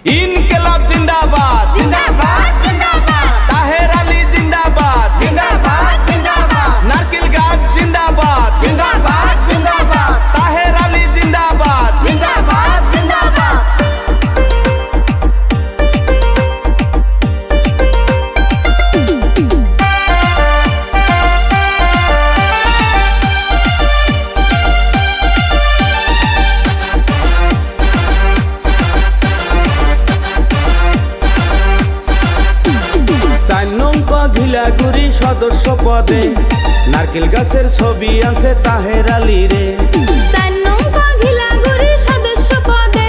ইনকিলাব জিন্দাবাদ জিন্দাবাদ জিন্দাবাদ তাহের আলী জিন্দাবাদ জিন্দাবাদ জিন্দাবাদ নারকেল গাছ জিন্দাবাদ জিন্দাবাদ জিন্দাবাদ তাহের আলী জিন্দাবাদ জিন্দাবাদ জিন্দাবাদ ঘিলাগুড়ি সদস্য পদে নারকেল গাছের ছবি আনছে তাহের আলী রে। সদস্য পদে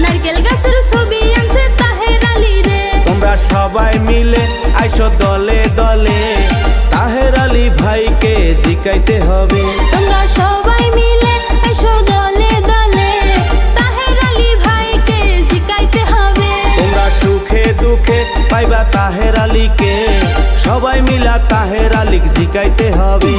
নারকেল গাছের ছবি আনছে তাহের আলী রে। তোমরা সবাই মিলে আইসো দলে দলে তাহের আলী ভাইকে জিকাইতে হবে। তোমরা সবাই মিলে আইসো দলে দলে তাহের আলী ভাইকে জিকাইতে হবে। তোমরা সুখে দুঃখে পাইবা তাহের আলীকে, সবাই মিলা তাহের আলী জিকাইতে হবে।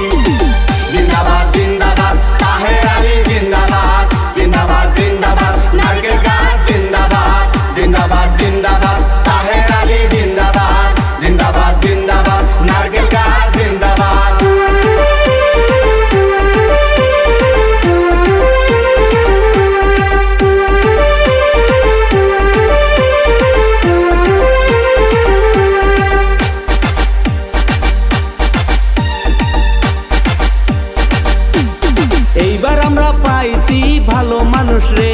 জিন্দাবাদ জিন্দাবাদ তাহের আলী জিন্দাবাদ জিন্দাবাদ জিন্দাবাদ নারকেল গাছ জিন্দাবাদ জিন্দাবাদ জিন্দাবাদ তাহের আলী জিন্দাবাদ জিন্দাবাদ জিন্দাবাদ নারকেল গাছ জিন্দাবাদ এইবার আমরা পাইছি ভালো মানুষ রে,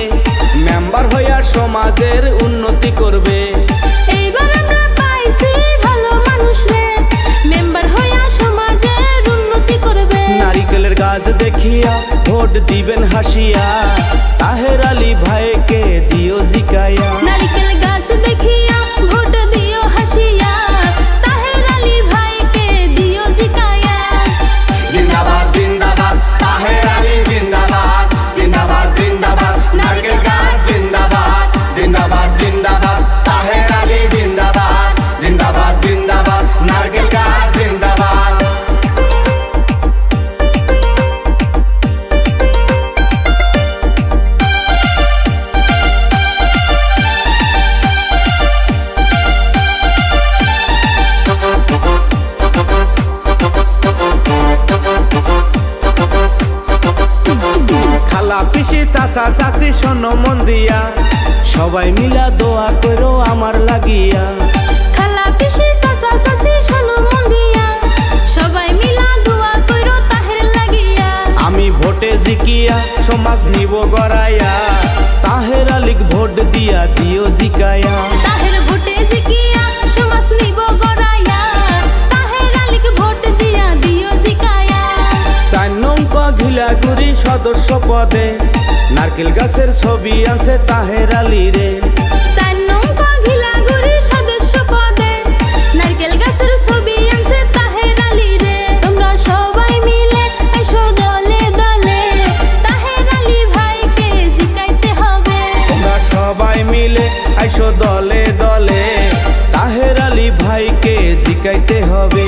মেম্বার হইয়া সমাজের উন্নতি করবে। এইবার আমরা পাইছি ভালো মানুষ রে, মেম্বার হইয়া সমাজের উন্নতি করবে। নারিকেলের গাছ দেখিয়া ভোট দিবেন হাসিয়া, তাহের আলী ভাইকে দিও জিকাইয়া। নারিকেল গাছ দেখিয়া ভোট দিও হাসিয়া, তাহের আলী ভাইকে দিও জিকাইয়া। জিন্দাবাদ জিন্দাবাদ তাহের আলী জিন্দাবাদ জিন্দাবাদ জিন্দাবাদ নারকেল গাছ জিন্দাবাদ জিন্দাবাদ জিন্দাবাদ তাহের আলী জিন্দাবাদ জিন্দাবাদ জিন্দাবাদ নারকেল গাছ জিন্দাবাদ খালা পিসি চাচা চাচি শোনো মন দিয়া, সবাই মিলা দোয়া করো আমার লাগিয়া। খালা পিসি চাচা চাচি শোনো মন দিয়া, সবাই মিলা দোয়া কইরো তাহের লাগিয়া। আমি ভোটে জিকিয়া সমাজ নিব গড়াইয়া, তাহের আলীক ভোট দিয়া দিও জিকাইয়া। তাহের ভোটে জিকিয়া সমাজ নিব গড়াইয়া, তাহের আলীকে ভোট দিয়া দিও জিকাইয়া। 4 নং ঘিলাগুড়ি সদস্য পদে নারকেল গাছের ছবি আনছে তাহের আলী রে। 4 নং ঘিলাগুড়ি সদস্য পদে নারকেল গাছের ছবি আনছে তাহের আলী রে। তোমরা সবাই মিলে আইসো দলে দলে তাহের আলী ভাইকে জিকাইতে হবে। তোমরা সবাই মিলে আইসো দলে দলে তাহের আলী ভাইকে জিকাইতে হবে।